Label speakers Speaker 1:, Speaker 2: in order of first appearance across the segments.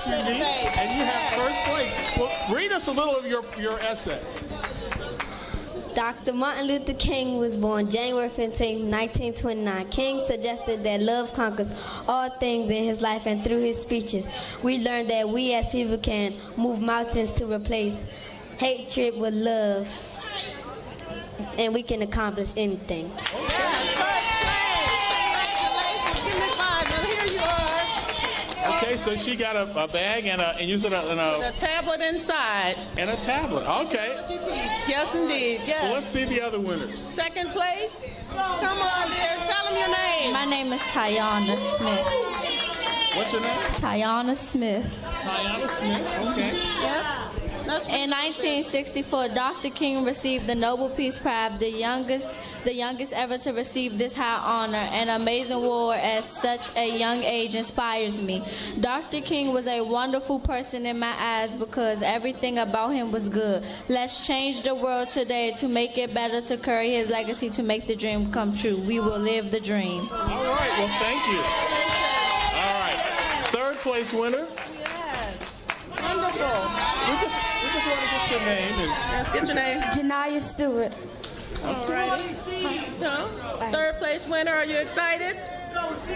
Speaker 1: Yes, you need. And you have first place. Well, read us a little of your essay.
Speaker 2: Dr. Martin Luther King was born January 15, 1929. King suggested that love conquers all things in his life, and through his speeches, we learned that we as people can move mountains to replace hatred with love, and we can accomplish anything.
Speaker 1: Okay, so she got a bag and you said
Speaker 3: a tablet inside.
Speaker 1: And a tablet. Okay.
Speaker 3: Yes, indeed. Yes.
Speaker 1: Well, let's see the other winners.
Speaker 3: Second place. Come on, dear. Tell them your name.
Speaker 4: My name is Tiana Smith.
Speaker 1: What's your name?
Speaker 4: Tiana Smith.
Speaker 1: Tiana Smith. Okay.
Speaker 3: Yep.
Speaker 4: In 1964, Dr. King received the Nobel Peace Prize, the youngest ever to receive this high honor. An amazing award at such a young age inspires me. Dr. King was a wonderful person in my eyes because everything about him was good. Let's change the world today to make it better, to carry his legacy, to make the dream come true. We will live the dream.
Speaker 1: All right. Well, thank you. All right. Third place winner.
Speaker 3: Yes. Wonderful.
Speaker 1: We just want to get your name.
Speaker 3: Yes, get your name.
Speaker 5: Janiyah Stewart.
Speaker 3: All right. Third place winner, are you excited?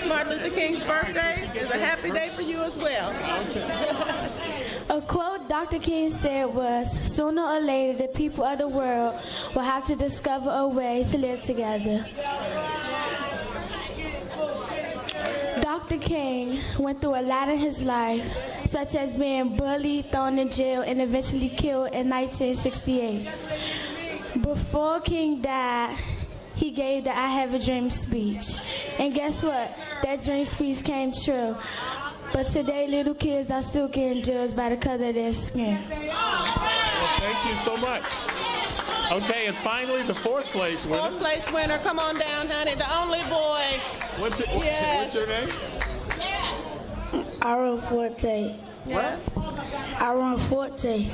Speaker 3: Martin Luther King's birthday is a happy day for you as well.
Speaker 5: A quote Dr. King said was, "Sooner or later, the people of the world will have to discover a way to live together." Dr. King went through a lot in his life, such as being bullied, thrown in jail, and eventually killed in 1968. Before King died, he gave the I Have a Dream speech. And guess what? That dream speech came true. But today, little kids are still getting judged by the color of their skin.
Speaker 1: Well, thank you so much. Okay, and finally, the fourth place winner.
Speaker 3: Fourth place winner, come on down, honey. The only boy.
Speaker 1: What's your name?
Speaker 5: Aaron Forte.
Speaker 3: What?
Speaker 5: Aaron Forte.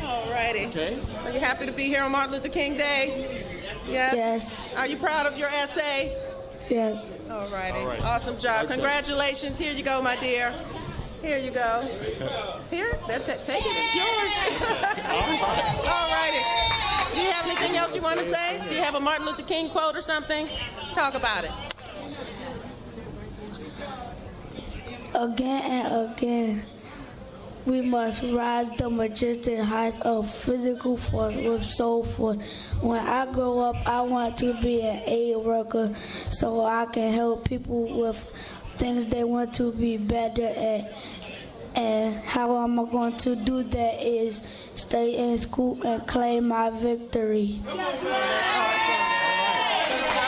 Speaker 3: All righty.
Speaker 1: Okay.
Speaker 3: Are you happy to be here on Martin Luther King Day? Yeah?
Speaker 5: Yes.
Speaker 3: Are you proud of your essay?
Speaker 5: Yes.
Speaker 3: All righty. Awesome job. Okay. Congratulations. Here you go, my dear. Here you go. Here, take it. It's yours. All righty. Do you have anything else you want to say? Do you have a Martin Luther King quote or something? Talk about it.
Speaker 5: Again and again, we must rise the majestic heights of physical force with soul force. When I grow up, I want to be an aid worker so I can help people with things they want to be better at. And how am I going to do that is stay in school and claim my victory.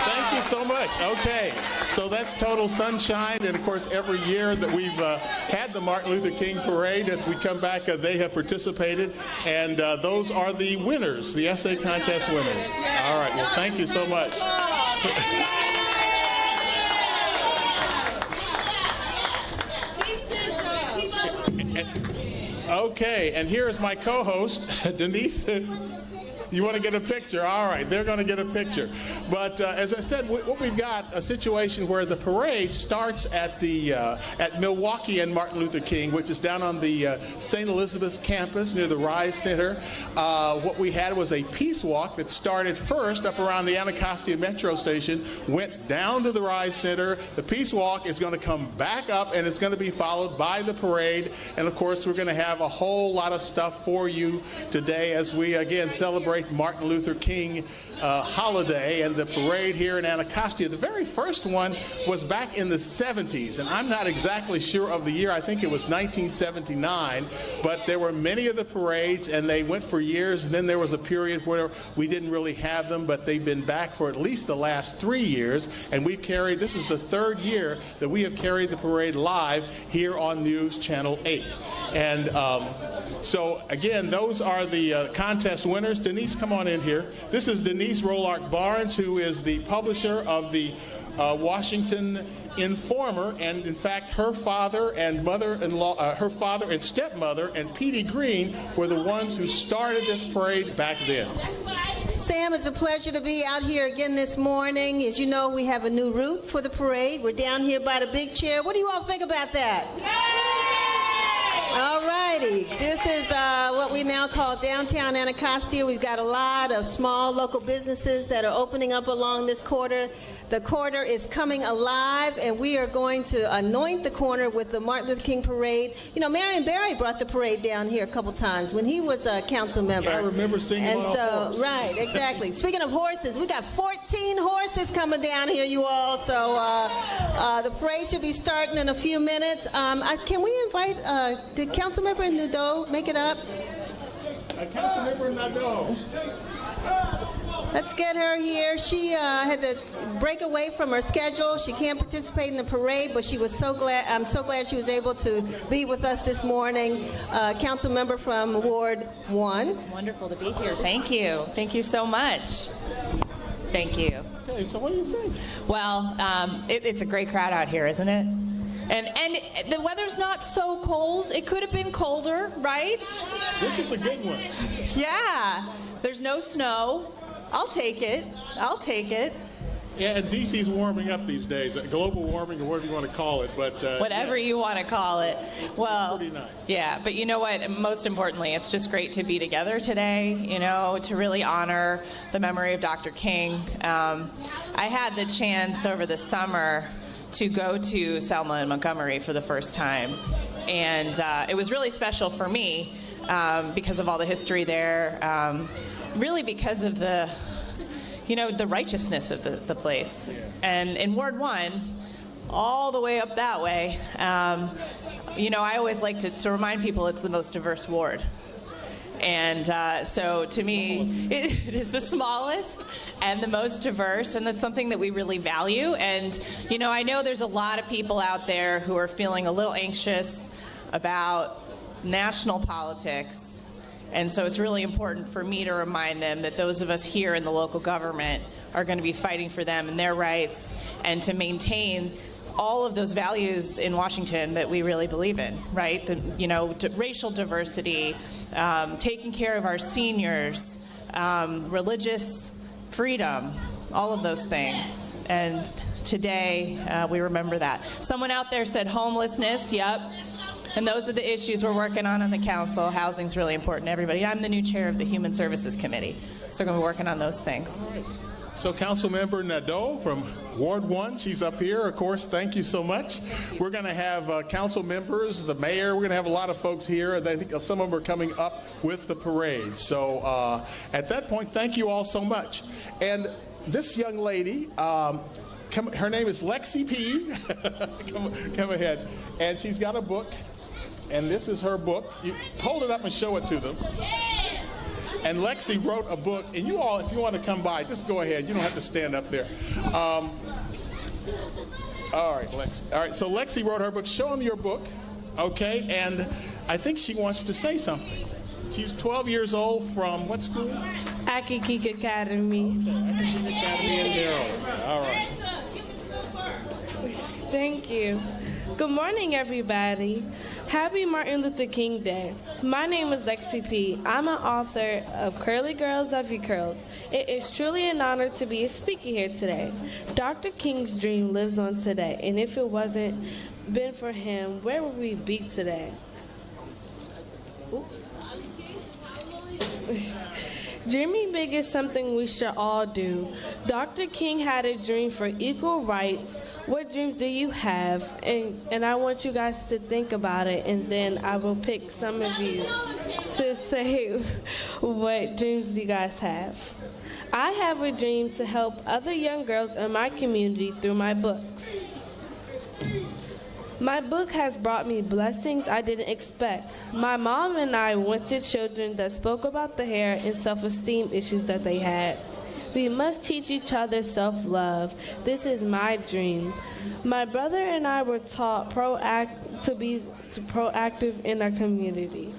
Speaker 1: Thank you so much. Okay, so that's Total Sunshine, and of course every year that we've had the Martin Luther King Parade, as we come back, they have participated, and those are the winners, the essay contest winners. All right, well, thank you so much. Okay, and here's my co-host, Denise. You want to get a picture? All right, they're going to get a picture. But as I said, what we've got a situation where the parade starts at Milwaukee and Martin Luther King, which is down on the St. Elizabeth's campus near the Rise Center. What we had was a peace walk that started first up around the Anacostia Metro Station, went down to the Rise Center. The peace walk is going to come back up, and it's going to be followed by the parade. And of course, we're going to have a whole lot of stuff for you today as we again celebrate Martin Luther King holiday and the parade here in Anacostia. The very first one was back in the 70s, and I'm not exactly sure of the year. I think it was 1979, but there were many of the parades, and they went for years, and then there was a period where we didn't really have them, but they've been back for at least the last 3 years, and this is the third year that we have carried the parade live here on News Channel 8. And so, again, those are the contest winners. Denise, come on in here. This is Denise Rolark Barnes, who is the publisher of the Washington Informer, and in fact, her father and mother-in-law, her father and stepmother, and Petey Green were the ones who started this parade back then.
Speaker 6: Sam, it's a pleasure to be out here again this morning. As you know, we have a new route for the parade. We're down here by the big chair. What do you all think about that? All righty. This is what we now call downtown Anacostia. We've got a lot of small local businesses that are opening up along this corridor. The corridor is coming alive, and we are going to anoint the corner with the Martin Luther King parade. You know, Marion Barry brought the parade down here a couple times when he was a council member.
Speaker 1: Yeah, I remember seeing him on a horse.
Speaker 6: Right, exactly. Speaking of horses, we got 14 horses coming down here, you all. So the parade should be starting in a few minutes. Can we invite, did Councilmember Nadeau make it up?
Speaker 1: Councilmember Nadeau.
Speaker 6: Let's get her here. She had to break away from her schedule. She can't participate in the parade, but she was so glad. I'm so glad she was able to be with us this morning. Council member from Ward 1.
Speaker 7: It's wonderful to be here. Thank you. Thank you so much. Thank you.
Speaker 1: Okay, so what do you think?
Speaker 7: Well, it's a great crowd out here, isn't it? And the weather's not so cold. It could have been colder, right?
Speaker 1: This is a good one.
Speaker 7: Yeah. There's no snow. I'll take it. I'll take it.
Speaker 1: Yeah, and DC's warming up these days. Global warming, or whatever you want to call it, but
Speaker 7: whatever you want to call it. Well,
Speaker 1: pretty nice.
Speaker 7: Yeah, but you know what? Most importantly, it's just great to be together today. You know, to really honor the memory of Dr. King. I had the chance over the summer to go to Selma and Montgomery for the first time, and it was really special for me because of all the history there. Really because of the righteousness of the place. And in Ward 1, all the way up that way, I always like to remind people it's the most diverse ward. And so to me, it is the smallest and the most diverse, and that's something that we really value. And, I know there's a lot of people out there who are feeling a little anxious about national politics. And so it's really important for me to remind them that those of us here in the local government are going to be fighting for them and their rights, and to maintain all of those values in Washington that we really believe in, right? Racial diversity, taking care of our seniors, religious freedom, all of those things. And today we remember that. Someone out there said homelessness. Yep. And those are the issues we're working on the council. Housing's really important to everybody. I'm the new chair of the Human Services Committee, so we're going to be working on those things.
Speaker 1: All right. So Councilmember Nadeau from Ward 1, she's up here, of course. Thank you so much. We're going to have council members, the mayor. We're going to have a lot of folks here. I think some of them are coming up with the parade. So at that point, thank you all so much. And this young lady, her name is Lexi P. come ahead. And she's got a book. And this is her book. You hold it up and show it to them. And Lexi wrote a book. And you all, if you want to come by, just go ahead. You don't have to stand up there. All right, Lexi. All right, so Lexi wrote her book. Show them your book, okay? And I think she wants to say something. She's 12 years old from what school?
Speaker 8: Akakik Academy.
Speaker 1: Akakik Academy in Maryland. All right.
Speaker 8: Thank you. Good morning, everybody. Happy Martin Luther King Day. My name is Lexi P. I'm an author of Curly Girls Love You Curls. It is truly an honor to be a speaker here today. Dr. King's dream lives on today, and if it wasn't been for him, where would we be today? Dreaming big is something we should all do. Dr. King had a dream for equal rights. What dreams do you have? And I want you guys to think about it, and then I will pick some of you to say what dreams you guys have. I have a dream to help other young girls in my community through my books. My book has brought me blessings I didn't expect. My mom and I wanted children that spoke about the hair and self-esteem issues that they had. We must teach each other self-love. This is my dream. My brother and I were taught to be proactive in our community.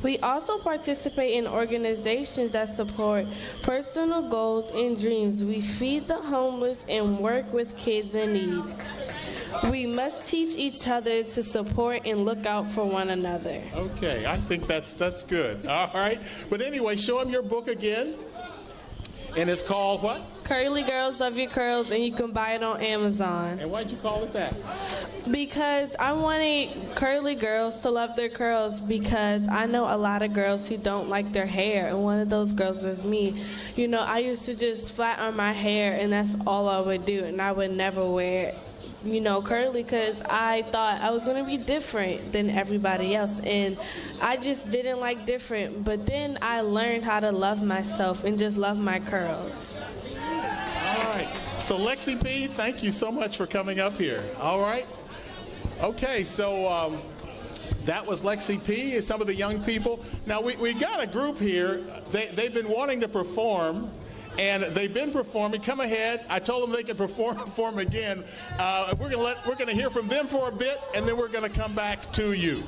Speaker 8: We also participate in organizations that support personal goals and dreams. We feed the homeless and work with kids in need. We must teach each other to support and look out for one another.
Speaker 1: Okay, I think that's good. All right. But anyway, show them your book again. And it's called what?
Speaker 8: Curly Girls Love Your Curls, and you can buy it on Amazon.
Speaker 1: And why'd you call it that?
Speaker 8: Because I wanted curly girls to love their curls, because I know a lot of girls who don't like their hair, and one of those girls is me. You know, I used to just flatten my hair, and that's all I would do, and I would never wear, you know, curly, because I thought I was going to be different than everybody else, and I just didn't like different. But then I learned how to love myself and just love my curls.
Speaker 1: All right. So Lexi P, thank you so much for coming up here. All right. Okay, so that was Lexi P and some of the young people. Now, we got a group here. They've been wanting to perform, and they've been performing. Come ahead. I told them they could perform again. We're gonna hear from them for a bit, and then we're gonna come back to you.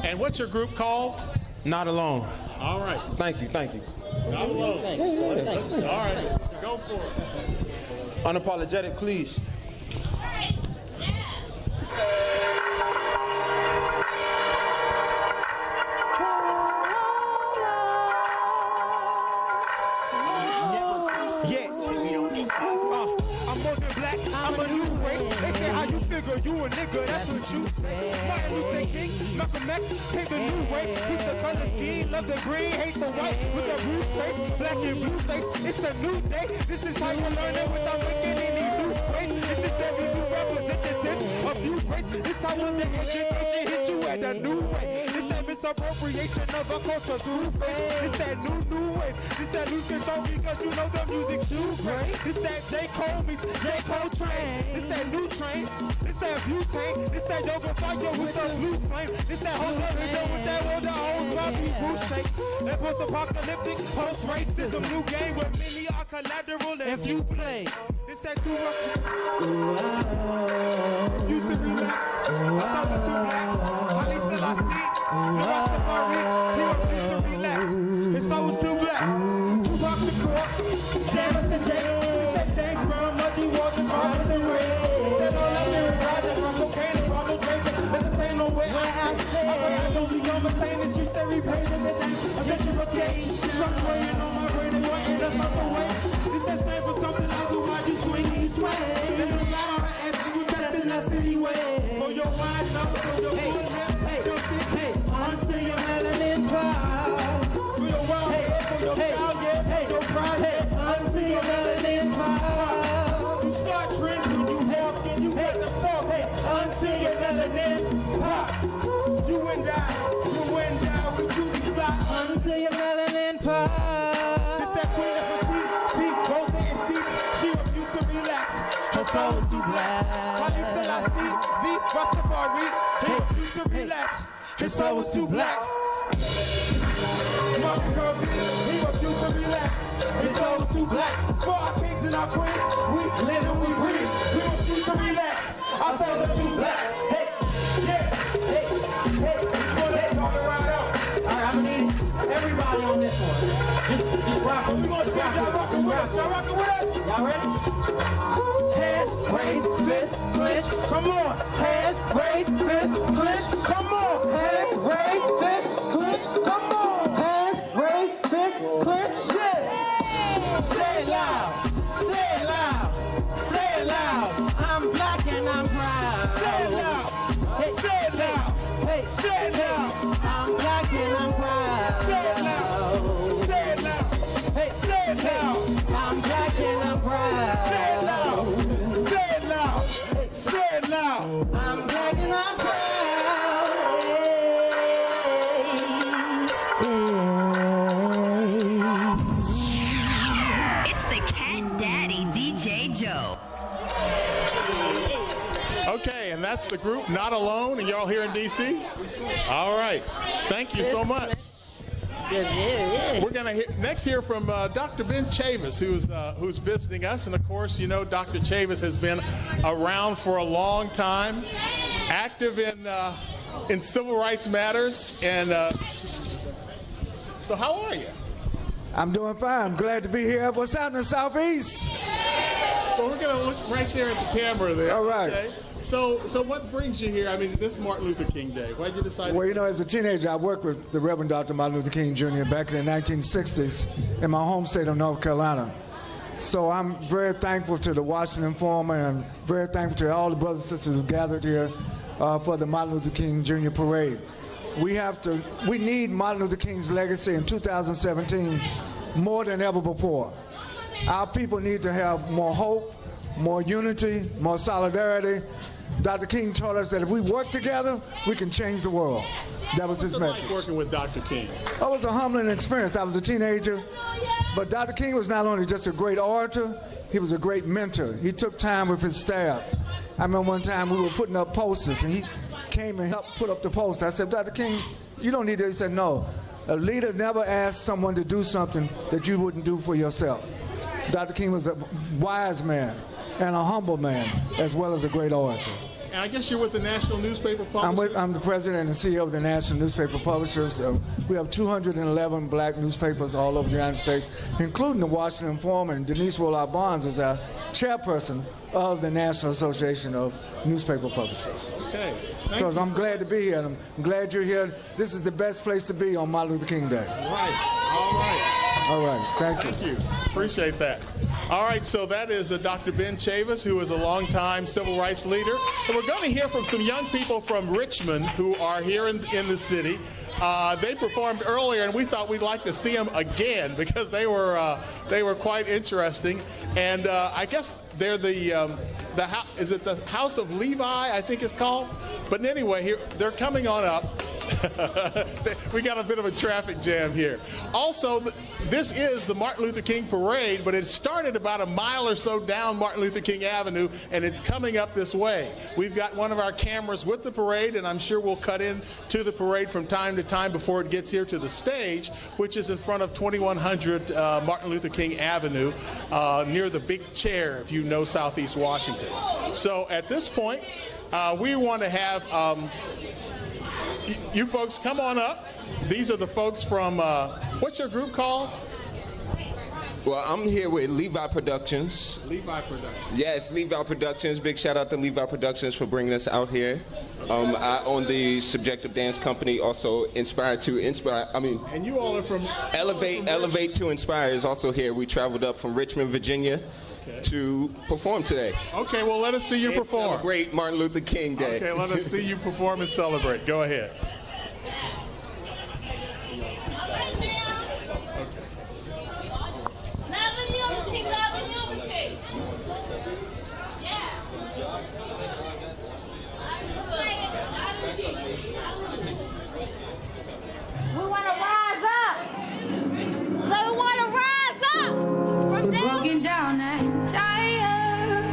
Speaker 1: And what's your group called?
Speaker 9: Not Alone.
Speaker 1: All right.
Speaker 9: Thank you.
Speaker 1: Not Alone. Thanks. All right. Go for it.
Speaker 9: Unapologetic, please.
Speaker 10: You a nigga, that's what you say. Martin Luther King, Malcolm X, take the new way. Keep the color scheme, love the green, hate the white. With the blue face, black and blue face. It's a new day. This is how you learn it without making any new ways. This is every new representative of youth race. This how when the education hit you at a new way. This that misappropriation of our culture through face. This that new wave. This that Lucian song because you know the music's too great. This that J. Cole meets J. Cole train. This that new train. This that butane, this that yoga fire with a blue flame. This that whole other show with that world, the whole body boot shake. That post-apocalyptic, post-racism, new game where many are collateral if you play. This that too much. Used to relax. I saw the too black. Ali Selassie, he lost the Fari. He refused to relax. His soul was too black. Tupac Shakur, James the J. This that James Brown, Muddy Waters, Robinson Ray. Until your melanin pop. This that queen of petite, Rosa and seat. She refused to relax. Her soul was too black. Ali Selassie, the Rastafari. He refused to relax. His soul was too black. Martin Kirby, he refused to relax. His soul was too black. For our kings and our queens, we live and we breathe. We refuse to relax. Our souls are too black. Hey, yeah, hey, hey. Everybody on this one. Just rock with me. Y'all rocking with us. Y'all rocking with us. Y'all ready? Hands raised, fist clench. Come on. Hands raised, fist clench. Come on. Hands raised, fist clench. Come on. Hands raised, fist clench. Yeah. Say it loud. Say it loud. Say it loud. I'm black and I'm proud. Say it loud. Hey, say it loud. Hey, say it loud. I'm black and I'm proud. Say it loud. Say it loud. Hey, say it loud. I'm black and I'm proud. Say it loud. Say it loud. Hey, say it loud. I'm black and I'm proud.
Speaker 11: It's the Cat Daddy DJ Joe.
Speaker 1: Okay, and that's the group Not Alone, and y'all here in D.C.? All right. Thank you so much. We're going to next hear from Dr. Ben Chavis, who's visiting us. And, of course, you know Dr. Chavis has been around for a long time, active in civil rights matters. And so how are you?
Speaker 12: I'm doing fine. I'm glad to be here. What's happening, Southeast?
Speaker 1: So we're going to look right there at the camera there.
Speaker 12: All right.
Speaker 1: Okay? So what brings you here? I mean, this Martin Luther King Day. Why did you decide?
Speaker 12: Well, you know, as a teenager, I worked with the Reverend Dr. Martin Luther King Jr. back in the 1960s in my home state of North Carolina. So I'm very thankful to the Washington Forum, and I'm very thankful to all the brothers and sisters who gathered here for the Martin Luther King Jr. Parade. We need Martin Luther King's legacy in 2017 more than ever before. Our people need to have more hope, more unity, more solidarity. Dr. King taught us that if we work together, we can change the world. That was his message.
Speaker 1: Like working with Dr. King?
Speaker 12: It was a humbling experience. I was a teenager, but Dr. King was not only just a great orator, he was a great mentor. He took time with his staff. I remember one time we were putting up posters, and he came and helped put up the poster. I said, Dr. King, you don't need to. He said, no. A leader never asks someone to do something that you wouldn't do for yourself. Dr. King was a wise man and a humble man, as well as a great orator.
Speaker 1: And I guess you're with the National Newspaper Publishers?
Speaker 12: I'm the president and CEO of the National Newspaper Publishers. We have 211 black newspapers all over the United States, including the Washington Informer, and Denise Willard Barnes is our chairperson of the National Association of Newspaper Publishers.
Speaker 1: Okay.
Speaker 12: So I'm glad to be here, and I'm glad you're here. This is the best place to be on Martin Luther King Day.
Speaker 1: All right.
Speaker 12: All right. Thank you.
Speaker 1: Thank you. Appreciate that. All right, so that is Dr. Ben Chavis, who is a longtime civil rights leader. And we're going to hear from some young people from Richmond who are here in the city. They performed earlier, and we thought we'd like to see them again because they were quite interesting. And I guess they're is it the House of Levi, I think it's called? But anyway, here they're coming on up. We got a bit of a traffic jam here. Also, this is the Martin Luther King Parade, but it started about a mile or so down Martin Luther King Avenue, and it's coming up this way. We've got one of our cameras with the parade, and I'm sure we'll cut in to the parade from time to time before it gets here to the stage, which is in front of 2100 Martin Luther King Avenue, near the Big Chair, if you know Southeast Washington. So at this point, we want to have you folks come on up. These are the folks from, what's your group called?
Speaker 13: Well, I'm here with Levite Productions.
Speaker 1: Levite Productions.
Speaker 13: Yes, Levite Productions. Big shout out to Levite Productions for bringing us out here. I own the Subjective Dance Company, also Inspired to Inspire.
Speaker 1: And you all are from
Speaker 13: Elevate to Inspire is also here. We traveled up from Richmond, Virginia, to perform today.
Speaker 1: Okay, well, let us see you perform.
Speaker 13: Celebrate Martin Luther King Day.
Speaker 1: Okay, let us see you perform and celebrate. Go ahead.
Speaker 14: We want to rise up. So we want to rise up. We're broken down and tired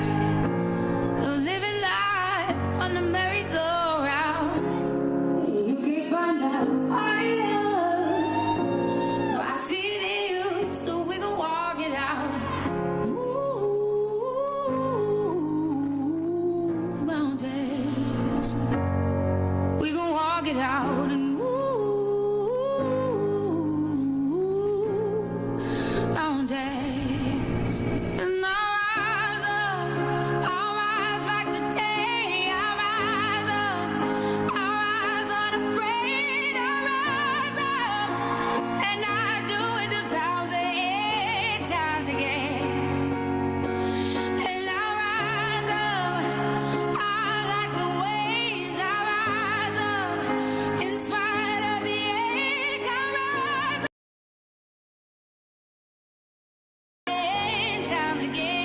Speaker 14: of living life on the merry-go-round. You can't find out fire, but I see it in you, so we can walk it out. Ooh, mountains, we can walk it out and mountains. And I'll rise like the day. I'll rise up, I'll rise unafraid. I'll rise up, and I do it 1,000 times again. And I'll rise up, I like the waves. I'll rise up, in spite of the ache. I'll rise up. Times again.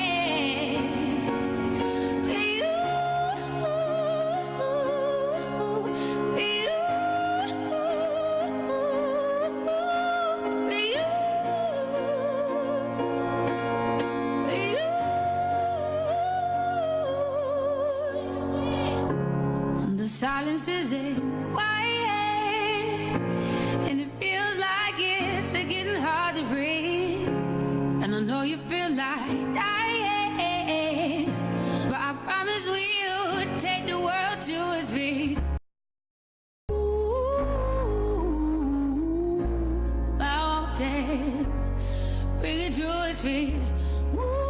Speaker 14: The silence isn't quiet, and it feels like it's getting hard to breathe. And I know you feel like dying, but I promise we'll take the world to its feet. Mountains, bring it to its feet. Ooh.